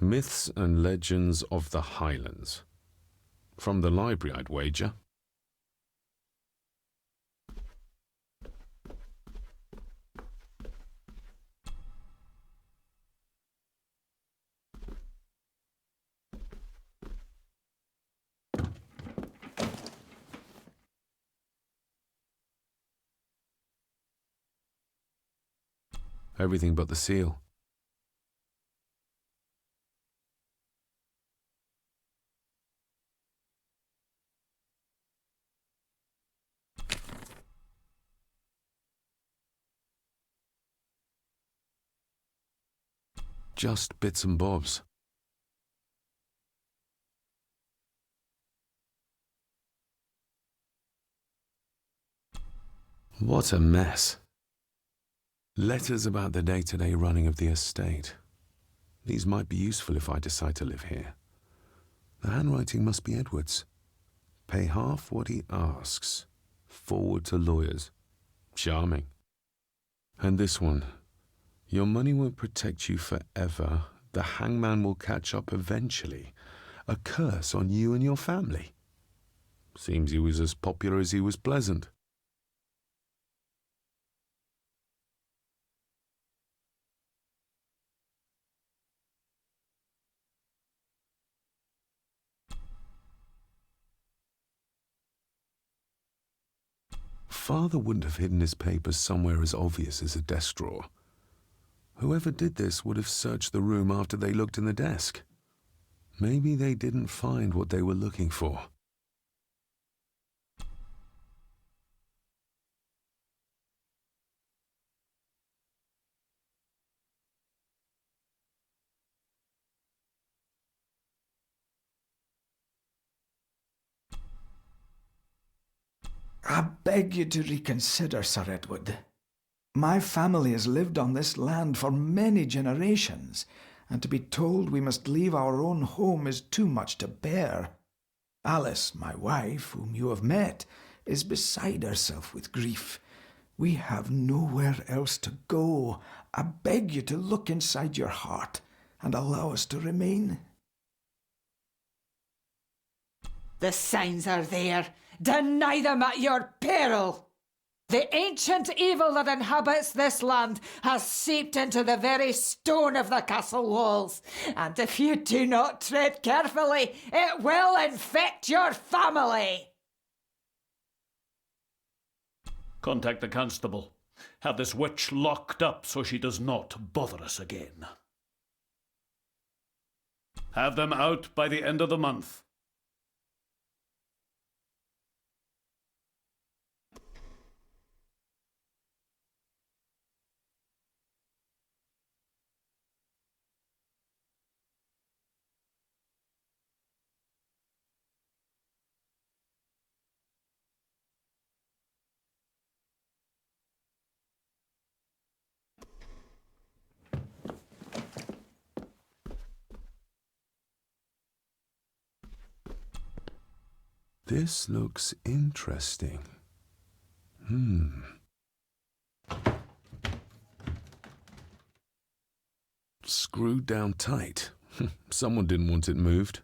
Myths and Legends of the Highlands. From the library, I'd wager. Everything but the seal. Just bits and bobs. What a mess. Letters about the day-to-day running of the estate. These might be useful if I decide to live here. The handwriting must be Edward's. Pay half what he asks. Forward to lawyers. Charming. And this one. Your money won't protect you forever. The hangman will catch up eventually. A curse on you and your family. Seems he was as popular as he was pleasant. Father wouldn't have hidden his papers somewhere as obvious as a desk drawer. Whoever did this would have searched the room after they looked in the desk. Maybe they didn't find what they were looking for. I beg you to reconsider, Sir Edward. My family has lived on this land for many generations, and to be told we must leave our own home is too much to bear. Alice, my wife, whom you have met, is beside herself with grief. We have nowhere else to go. I beg you to look inside your heart and allow us to remain. The signs are there. Deny them at your peril. The ancient evil that inhabits this land has seeped into the very stone of the castle walls, and if you do not tread carefully, it will infect your family. Contact the constable. Have this witch locked up so she does not bother us again. Have them out by the end of the month. This looks interesting. Screwed down tight. Someone didn't want it moved.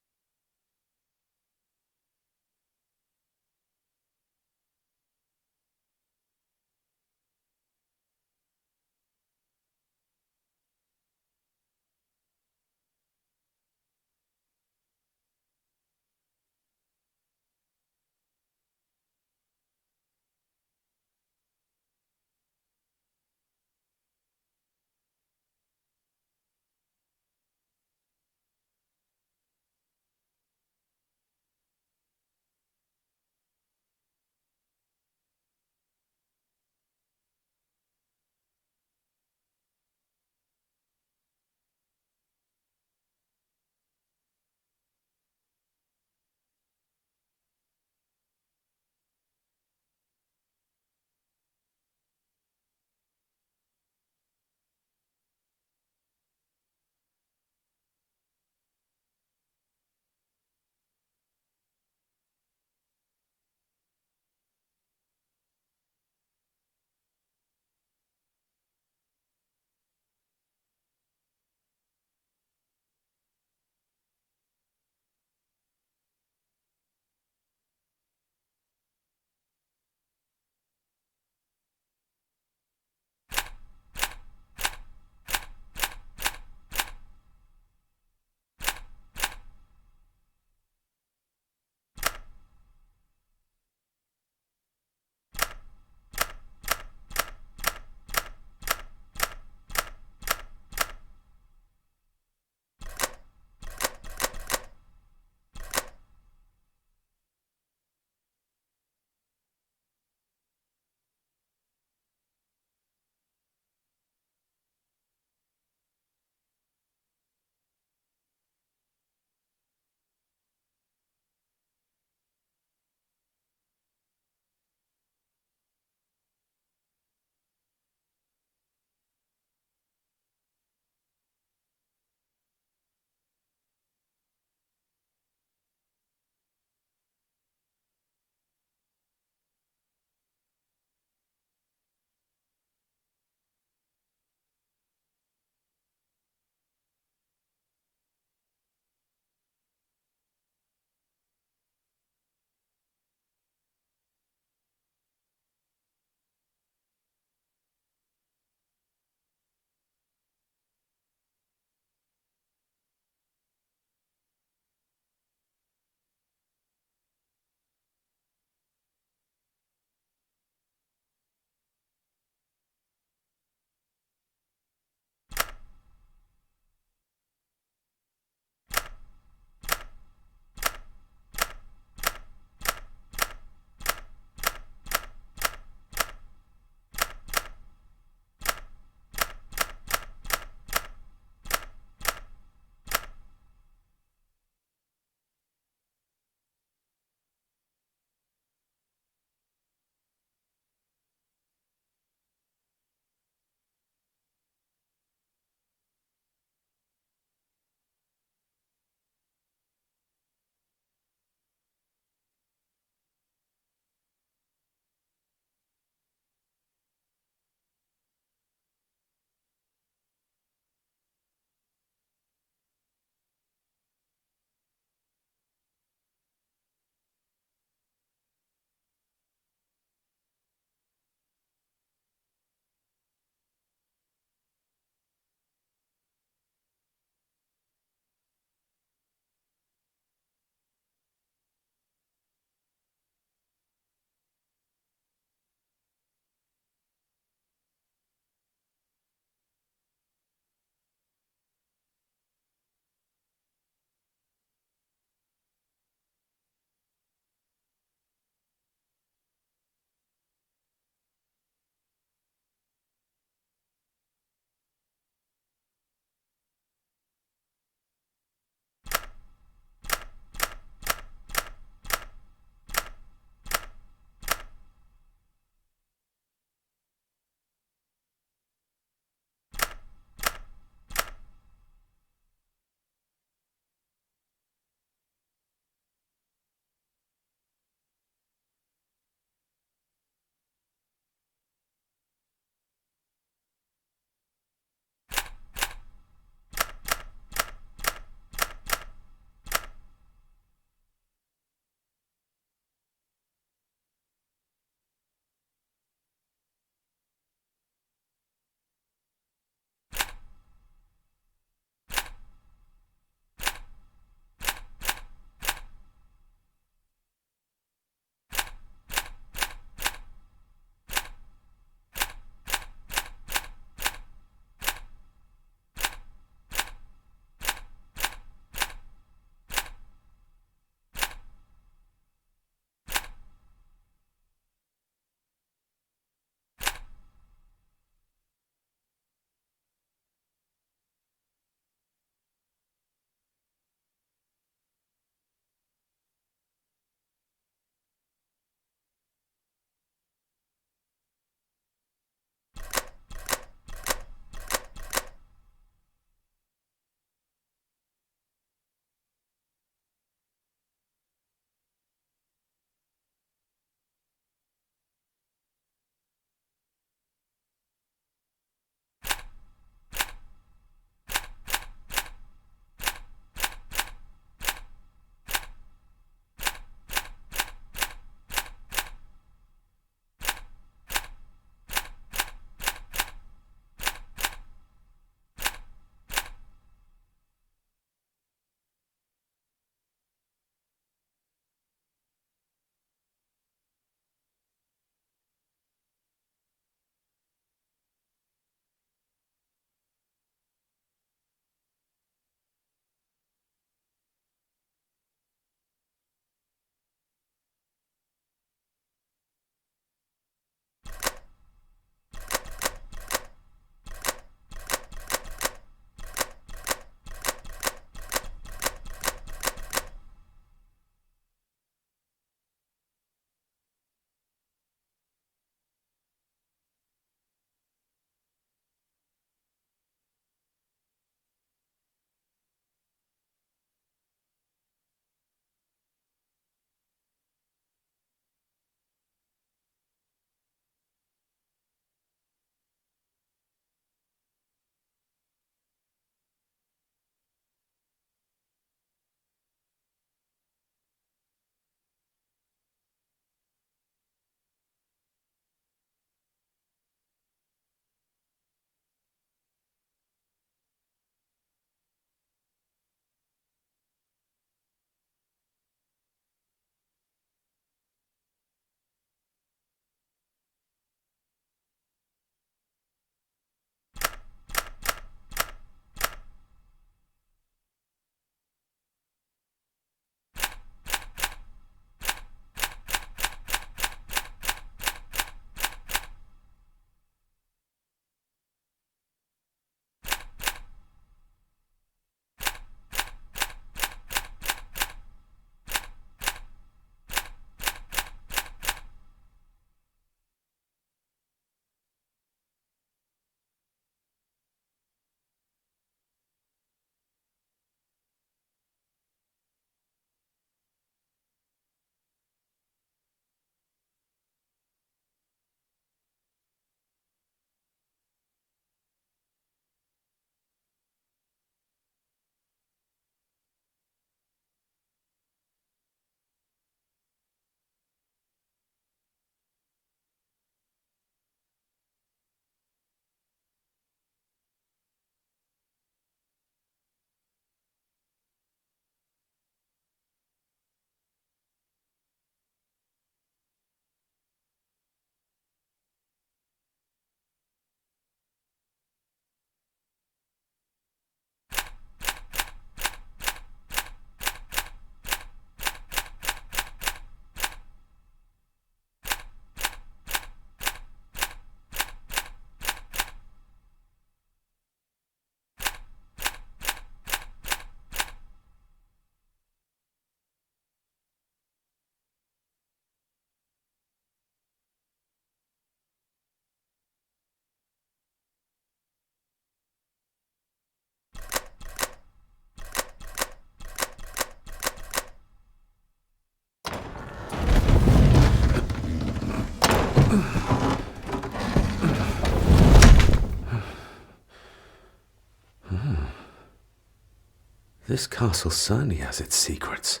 This castle certainly has its secrets.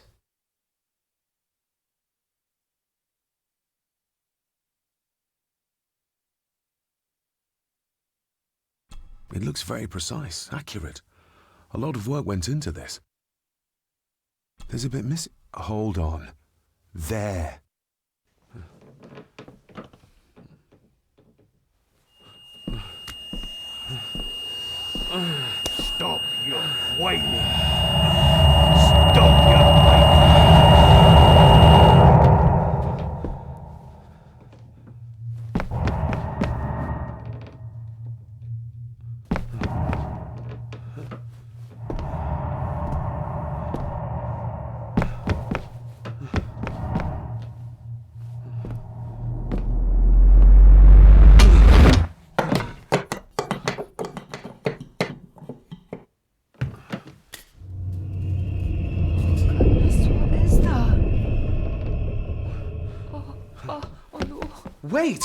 It looks very precise, accurate. A lot of work went into this. There's a bit missing. Hold on. There. Stop your whining! Stop your whining! What is that? Oh no. Wait!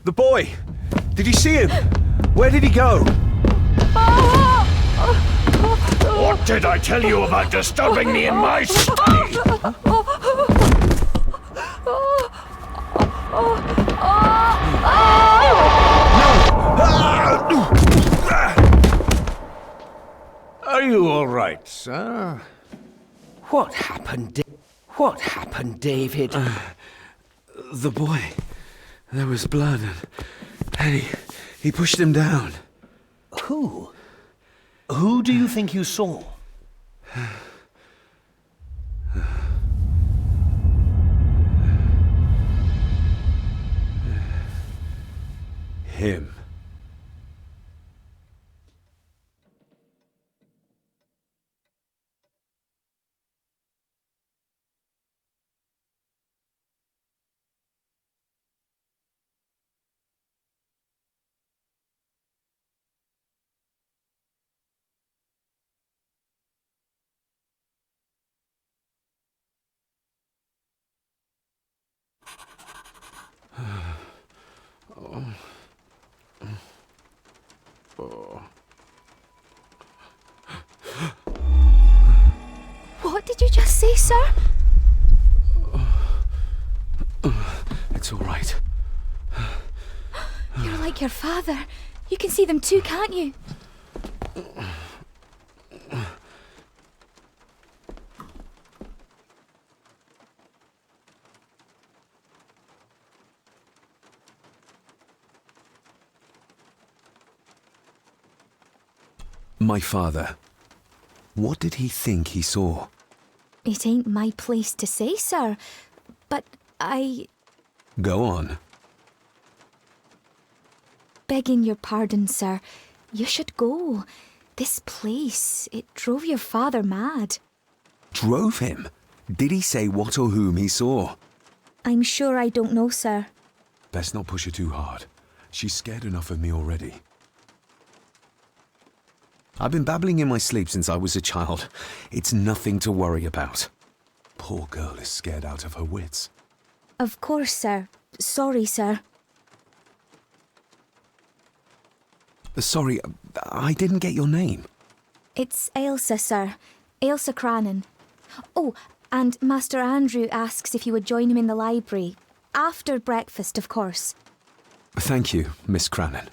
The boy! Did you see him? Where did he go? What did I tell you about disturbing me in my study? Are you all right, sir? What happened, David? The boy. There was blood and he pushed him down. Who? Who do you think you saw? Him. What did you just say, sir? It's all right. You're like your father. You can see them too, can't you? My father. What did he think he saw? It ain't my place to say, sir. But Go on. begging your pardon, sir, you should go. This place, it drove your father mad. Drove him? Did he say what or whom he saw? I'm sure I don't know, sir. Best not push her too hard. She's scared enough of me already. I've been babbling in my sleep since I was a child. It's nothing to worry about. Poor girl is scared out of her wits. Of course, sir. Sorry, sir. Sorry, I didn't get your name. It's Ailsa, sir. Ailsa Crannan. Oh, and Master Andrew asks if you would join him in the library. After breakfast, of course. Thank you, Miss Crannan.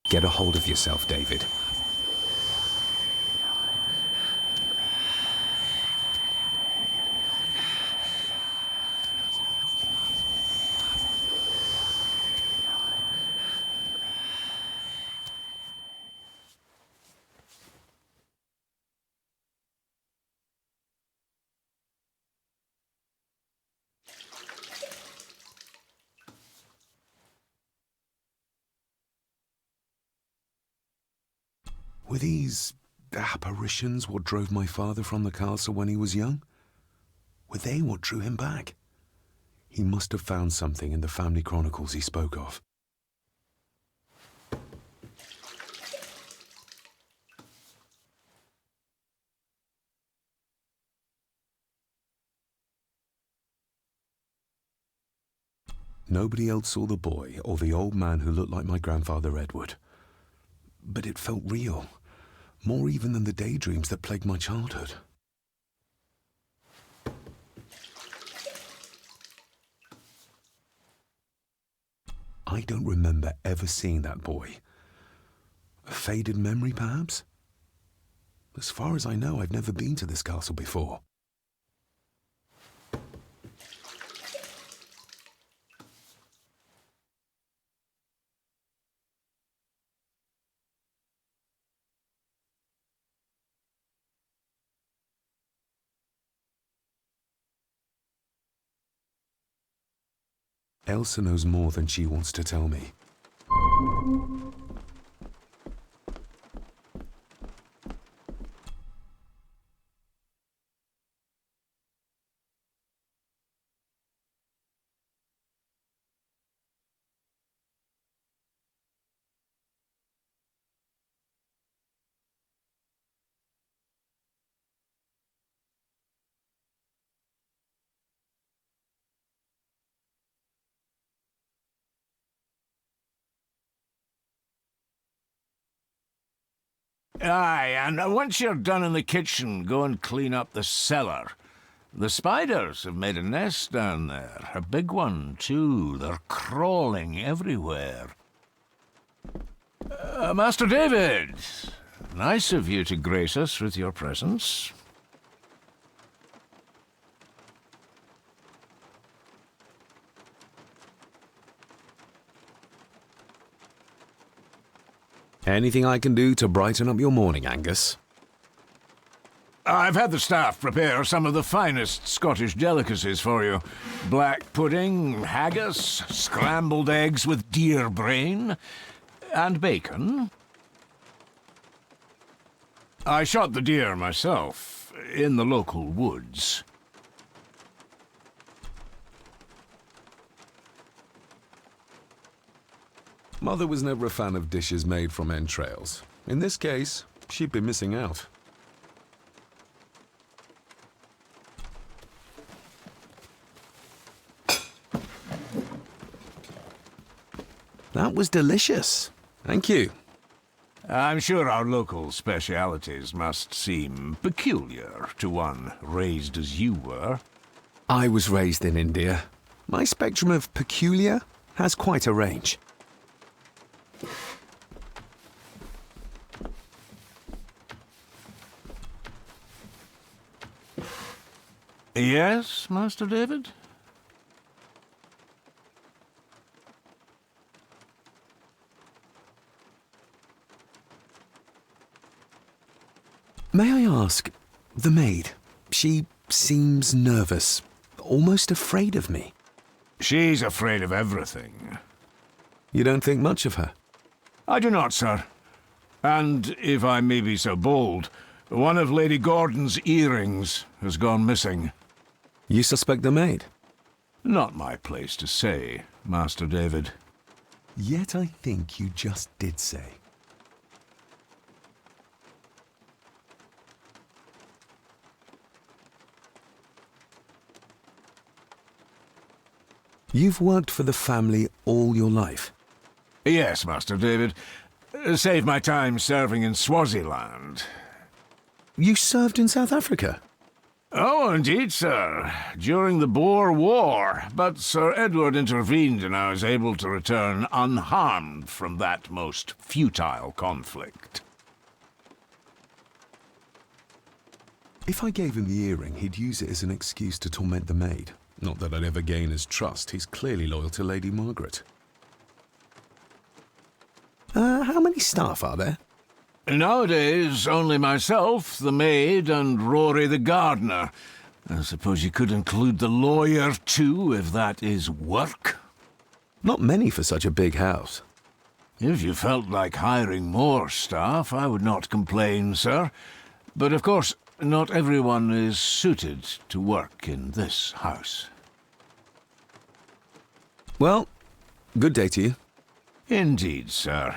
Get a hold of yourself, David. Were these apparitions what drove my father from the castle when he was young? Were they what drew him back? He must have found something in the family chronicles he spoke of. Nobody else saw the boy or the old man who looked like my grandfather Edward. But it felt real, more even than the daydreams that plagued my childhood. I don't remember ever seeing that boy. A faded memory, perhaps? As far as I know, I've never been to this castle before. Elsa knows more than she wants to tell me. Aye, and once you're done in the kitchen, go and clean up the cellar. The spiders have made a nest down there. A big one, too. They're crawling everywhere. Master David, nice of you to grace us with your presence. Anything I can do to brighten up your morning, Angus? I've had the staff prepare some of the finest Scottish delicacies for you. Black pudding, haggis, scrambled eggs with deer brain, and bacon. I shot the deer myself, in the local woods. Mother was never a fan of dishes made from entrails. In this case, she'd be missing out. That was delicious. Thank you. I'm sure our local specialities must seem peculiar to one raised as you were. I was raised in India. My spectrum of peculiar has quite a range. Yes, Master David? May I ask, the maid, she seems nervous, almost afraid of me. She's afraid of everything. You don't think much of her? I do not, sir. And, if I may be so bold, one of Lady Gordon's earrings has gone missing. You suspect the maid? Not my place to say, Master David. Yet I think you just did say. You've worked for the family all your life? Yes, Master David. Save my time serving in Swaziland. You served in South Africa? Oh, indeed, sir. During the Boer War. But Sir Edward intervened and I was able to return unharmed from that most futile conflict. If I gave him the earring, he'd use it as an excuse to torment the maid. Not that I'd ever gain his trust. He's clearly loyal to Lady Margaret. How many staff are there? Nowadays, only myself, the maid, and Rory the gardener. I suppose you could include the lawyer, too, if that is work. Not many for such a big house. If you felt like hiring more staff, I would not complain, sir. But of course, not everyone is suited to work in this house. Well, good day to you. Indeed, sir.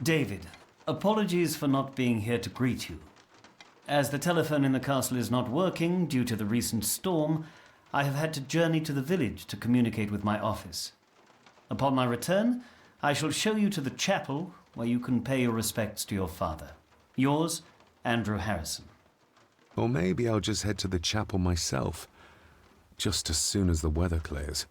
David, apologies for not being here to greet you. As the telephone in the castle is not working due to the recent storm, I have had to journey to the village to communicate with my office. Upon my return, I shall show you to the chapel where you can pay your respects to your father. Yours, Andrew Harrison. Or maybe I'll just head to the chapel myself, just as soon as the weather clears.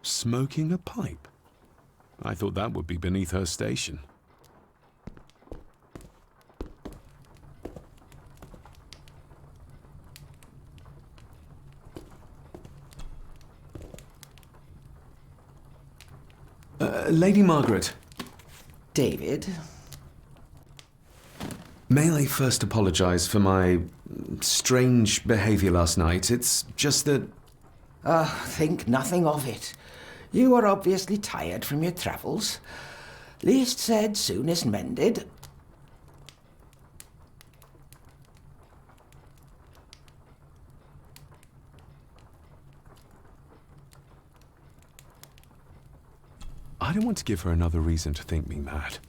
Smoking a pipe? I thought that would be beneath her station. Lady Margaret. David? May I first apologize for my strange behavior last night? It's just that... Think nothing of it. You were obviously tired from your travels. Least said, soonest mended. I don't want to give her another reason to think me mad.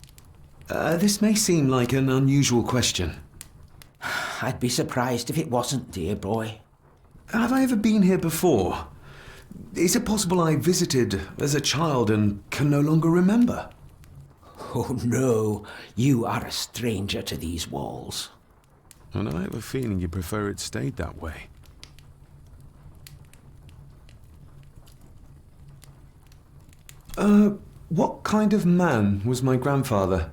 This may seem like an unusual question. I'd be surprised if it wasn't, dear boy. Have I ever been here before? Is it possible I visited as a child and can no longer remember? Oh, no. You are a stranger to these walls. And I have a feeling you prefer it stayed that way. What kind of man was my grandfather?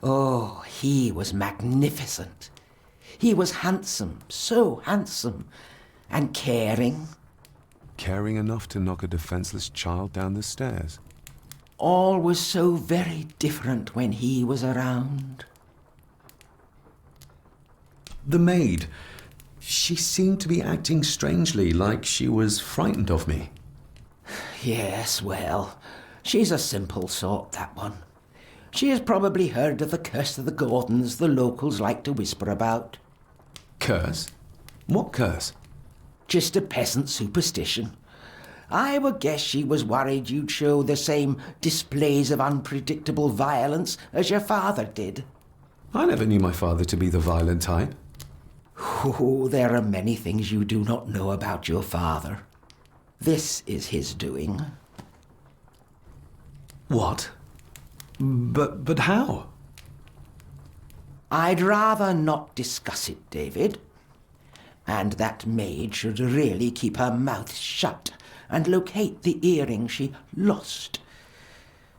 Oh, he was magnificent. He was handsome, so handsome, and caring. Caring enough to knock a defenseless child down the stairs. All was so very different when he was around. The maid. She seemed to be acting strangely, like she was frightened of me. Yes, well, she's a simple sort, that one. She has probably heard of the curse of the Gordons the locals like to whisper about. Curse? What curse? Just a peasant superstition. I would guess she was worried you'd show the same displays of unpredictable violence as your father did. I never knew my father to be the violent type. Oh, there are many things you do not know about your father. This is his doing. What? But how? I'd rather not discuss it, David. And that maid should really keep her mouth shut and locate the earring she lost.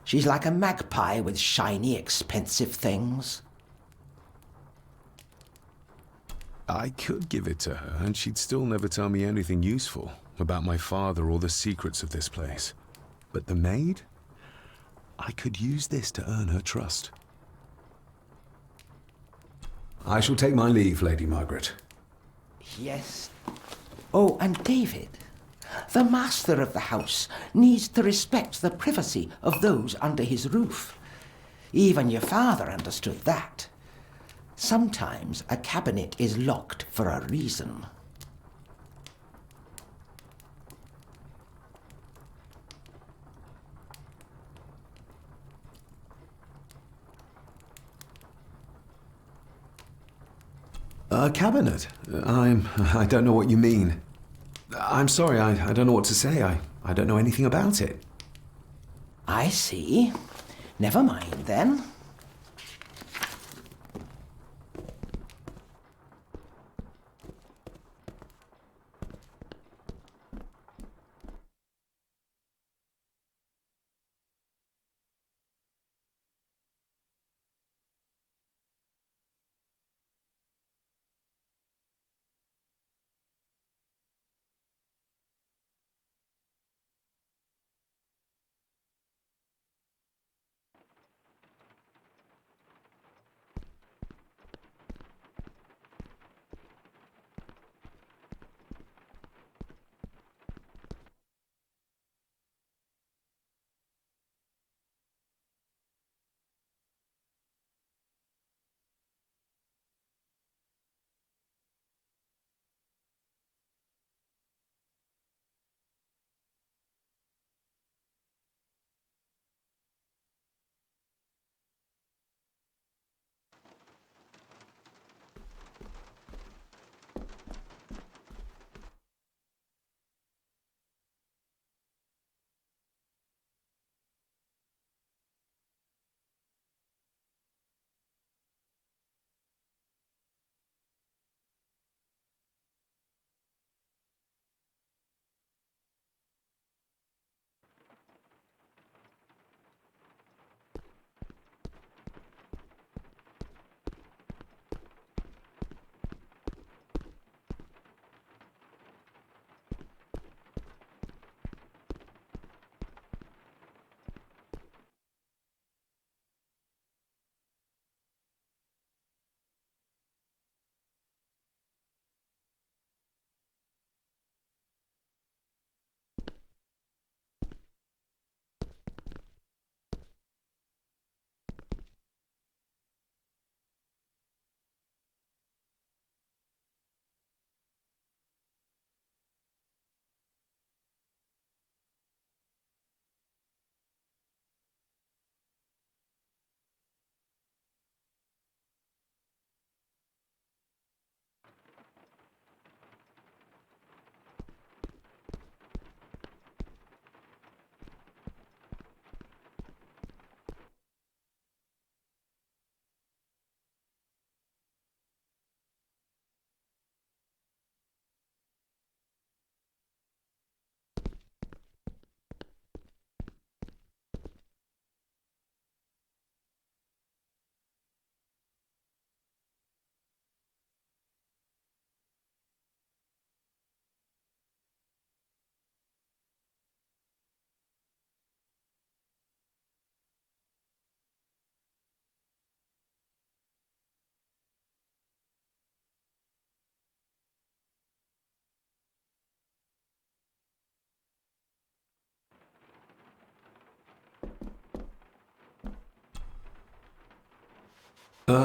She's like a magpie with shiny, expensive things. I could give it to her, and she'd still never tell me anything useful about my father or the secrets of this place. But the maid? I could use this to earn her trust. I shall take my leave, Lady Margaret. Yes. Oh, and David, the master of the house needs to respect the privacy of those under his roof. Even your father understood that. Sometimes a cabinet is locked for a reason. A cabinet? I don't know what you mean. I'm sorry, I don't know what to say. I don't know anything about it. I see. Never mind, then.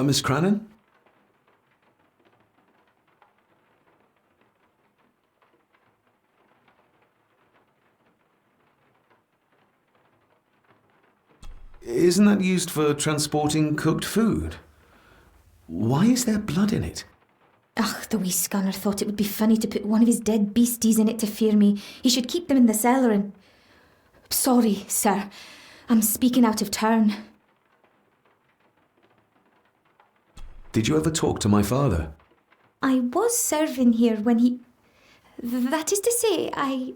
Miss Crannan? Isn't that used for transporting cooked food? Why is there blood in it? Ugh, the wee scunner thought it would be funny to put one of his dead beasties in it to fear me. He should keep them in the cellar and... Sorry, sir. I'm speaking out of turn. Did you ever talk to my father? I was serving here when he... That is to say,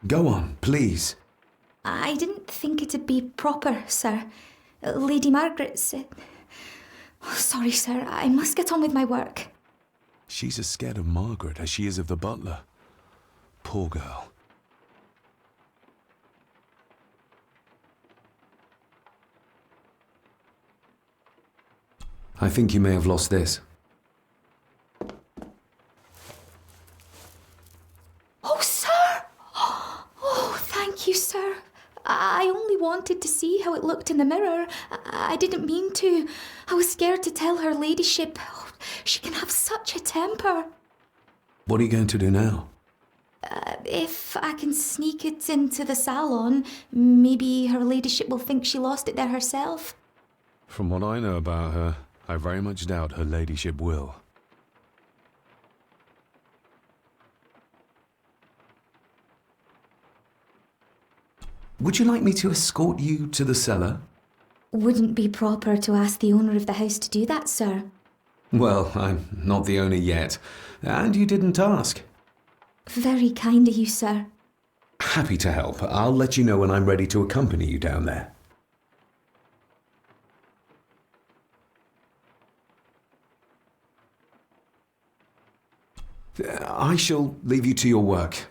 Go on, please. I didn't think it'd be proper, sir. Lady Margaret said... Oh, sorry, sir. I must get on with my work. She's as scared of Margaret as she is of the butler. Poor girl. I think you may have lost this. Oh, sir! Oh, thank you, sir. I only wanted to see how it looked in the mirror. I didn't mean to. I was scared to tell her ladyship. Oh, she can have such a temper. What are you going to do now? If I can sneak it into the salon, maybe her ladyship will think she lost it there herself. From what I know about her, I very much doubt her ladyship will. Would you like me to escort you to the cellar? Wouldn't be proper to ask the owner of the house to do that, sir. Well, I'm not the owner yet, and you didn't ask. Very kind of you, sir. Happy to help. I'll let you know when I'm ready to accompany you down there. I shall leave you to your work.